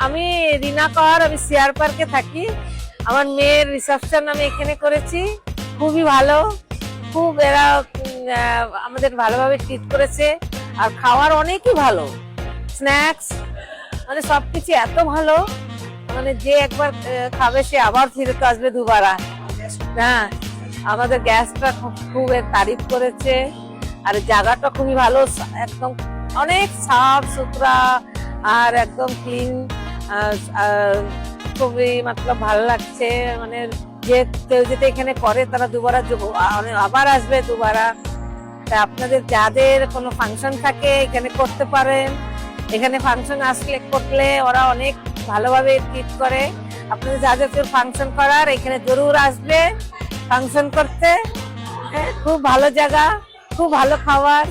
আমি রিনা কর, আমি সিআর পার্কে থাকি। আমার মেয়ের রিসেপশন আমি এখানে করেছি, খুবই ভালো। খুব এরা আমাদের ভালোভাবে ট্রিট করেছে, আর খাওয়ার অনেকই ভালো, স্ন্যাক্স মানে সবকিছু এত ভালো, মানে যে একবার খাবে সে আবার ফিরতে আসবে দুবারা। হ্যাঁ, আমাদের গ্যাসটা খুব তারিফ করেছে, আর জায়গাটা খুবই ভালো, একদম অনেক সাফ সুতরা আর একদম ক্লিন। খুবই মতলব ভালো লাগছে, মানে যে কেউ যেটা এখানে করে তারা দুবারা আবার আসবে দুবারা। আপনাদের যাদের কোনো ফাংশন থাকে এখানে করতে পারেন, এখানে ফাংশন করলে ওরা অনেক ভালোভাবে ট্রিট করে। আপনাদের যাদের কেউ ফাংশন করার এখানে জরুর আসবে ফাংশন করতে। খুব ভালো জায়গা, খুব ভালো খাবার।